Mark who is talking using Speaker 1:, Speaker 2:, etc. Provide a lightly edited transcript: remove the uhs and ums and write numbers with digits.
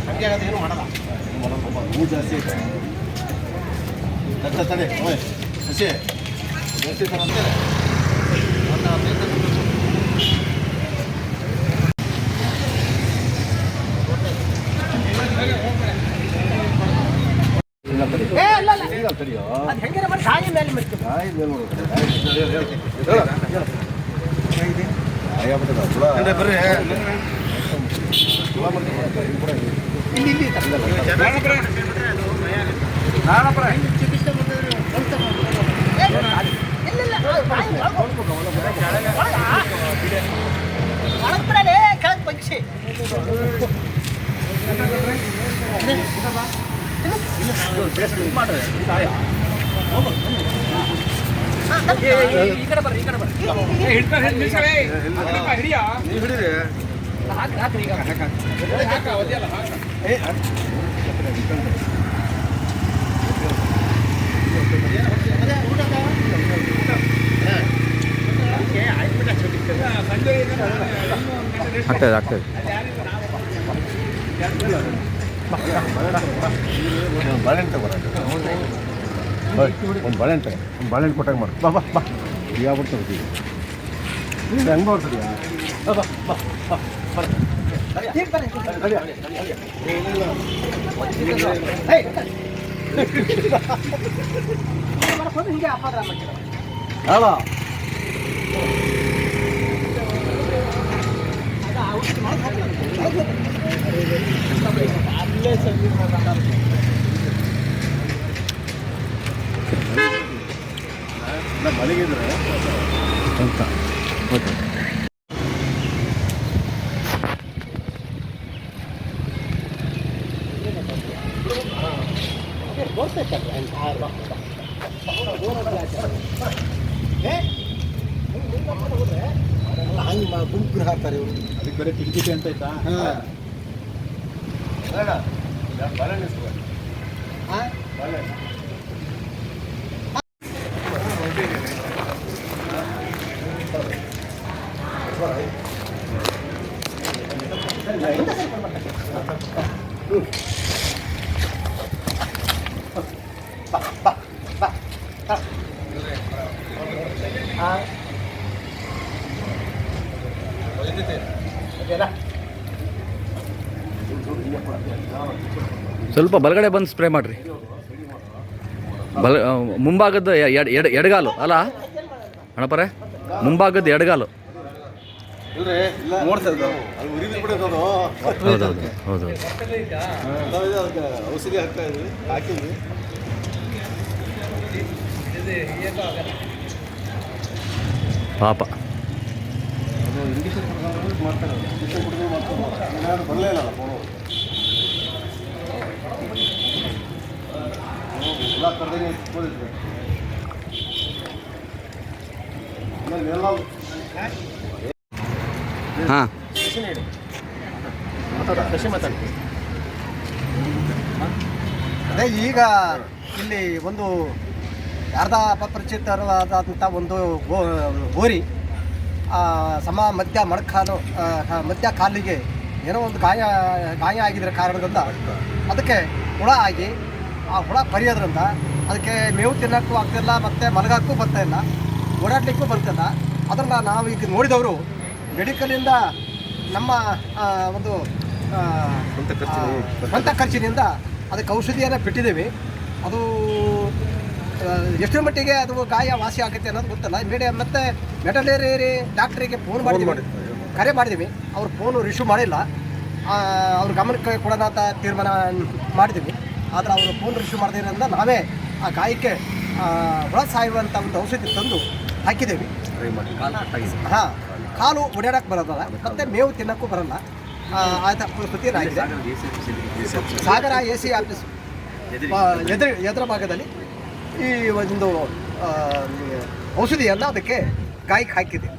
Speaker 1: ಹಂಗೆ ಆಗೋದು ಏನು ಮಾಡಲ್ಲ. ಹೂ ಜಾಸ್ತಿ ಐತೆ ತಡೆ ಓಯ್ ಹಸಿ ಜಾಸ್ತಿ ಥರ ಅಂತೇಳಿ ಪಕ್ಷಿ ಈ ಕಡೆ ಬರ್ರಿ
Speaker 2: ಆಗ್ತದೆ
Speaker 1: ಬಾಳೆಹಣ್ಣು ತಗೋರಂತೆ ಒಂದು ಬಾಳೆಹಣ್ಣು ತಗೋ ಒಂದು ಬಾಳೆಹಣ್ಣು ಕೊಟ್ಟಾಗ ಮಾಡಿ ಬಾ ಬಾ ಬಾ ಯಾವ್ಬಿಡ್ತದೆ ಹೆಂಗೆ ಬರ್ತದೆ ಅಲ್ಲ ಮಲಗಿದ್ರೆ ಅಂತ ಹಂಗೆ ಗುಂಪು ಹಾಕ್ತಾರೆ ಇವರು. ಅದಕ್ಕೆ ಬೇರೆ ಕಿಟಕಿಟಿ ಅಂತ ಆಯ್ತಾ?
Speaker 2: ಸ್ವಲ್ಪ ಬಲಗಡೆ ಬಂದು ಸ್ಪ್ರೇ ಮಾಡಿರಿ. ಮುಂಭಾಗದ ಎಡಗಾಲು ಅಲ್ಲ ಅಣ್ಣಪ್ಪರೇ, ಮುಂಭಾಗದ ಎಡಗಾಲು. ಹೌದು
Speaker 1: ಔಷಧಿ ಹಾಕ್ತಾ ಇದ್ವಿ ಹಾಕಿದ್ವಿ.
Speaker 2: ಪಾಪ
Speaker 1: ಬರಲೇ ಇಲ್ಲ
Speaker 2: ಹಾಂ
Speaker 3: ಅದೇ ಈಗ ಇಲ್ಲಿ ಒಂದು ಅರ್ಧ ಅಪರಿಚಿತರಾದಂಥ ಒಂದು ಗೋರಿ ಮಧ್ಯ ಮೊಣಕಾಲು ಮಧ್ಯ ಕಾಲಿಗೆ ಏನೋ ಒಂದು ಗಾಯ ಆಗಿದ್ರ ಕಾರಣದಿಂದ ಅದಕ್ಕೆ ಹುಳ ಆಗಿ ಆ ಹುಳ ಪರಿಯೋದ್ರಿಂದ ಅದಕ್ಕೆ ಮೇವು ತಿನ್ನೋಕ್ಕೂ ಆಗ್ತಿಲ್ಲ, ಮತ್ತು ಮಲಗೋಕ್ಕೂ ಬರ್ತಾಯಿಲ್ಲ, ಓಡಾಡಲಿಕ್ಕೂ ಬರ್ತಿಲ್ಲ. ಅದನ್ನು ನಾವು ಈಗ ನೋಡಿದವರು ಮೆಡಿಕಲಿಂದ ನಮ್ಮ ಒಂದು ಸ್ವಂತ ಖರ್ಚಿನಿಂದ ಅದಕ್ಕೆ ಔಷಧಿಯನ್ನು ಬಿಟ್ಟಿದ್ದೀವಿ. ಅದು ಎಷ್ಟು ಮಟ್ಟಿಗೆ ಅದು ಗಾಯ ವಾಸಿ ಆಗುತ್ತೆ ಅನ್ನೋದು ಗೊತ್ತಿಲ್ಲ. ಮತ್ತೆ ವೆಟರ್ನರಿ ಡಾಕ್ಟ್ರಿಗೆ ಫೋನ್ ಕರೆ ಮಾಡಿದ್ದೀವಿ. ಅವ್ರು ಫೋನು ರಿಸೀವ್ ಮಾಡಿಲ್ಲ. ಅವ್ರ ಗಮನಕ್ಕೆ ಕೊಡೋಣ ಅಂತ ತೀರ್ಮಾನ ಮಾಡಿದ್ದೀವಿ. ಆದರೆ ಅವರು ಫೋನ್ ರಿಸೀವ್ ಮಾಡಿದ್ರಿಂದ ನಾವೇ ಆ ಗಾಯಕ್ಕೆ ಹುಳ ಸಾಯುವಂಥ ಒಂದು ಔಷಧಿ ತಂದು ಹಾಕಿದ್ದೀವಿ. ಹಾಂ, ಕಾಲು ಓಡಾಡಕ್ಕೆ ಬರೋದಲ್ಲ, ಮತ್ತು ಮೇವು ತಿನ್ನೋಕ್ಕೂ ಬರೋಲ್ಲ. ಆಯ್ತಾ ಸ್ಥಿತಿ ಆಗಿದೆ. ಸಾಗರ AC ಆಫೀಸ್ ಎದುರ ಭಾಗದಲ್ಲಿ ಈ ಒಂದು ಔಷಧಿಯನ್ನು ಅದಕ್ಕೆ ಗಾಯಕ್ಕೆ ಹಾಕಿದೆ.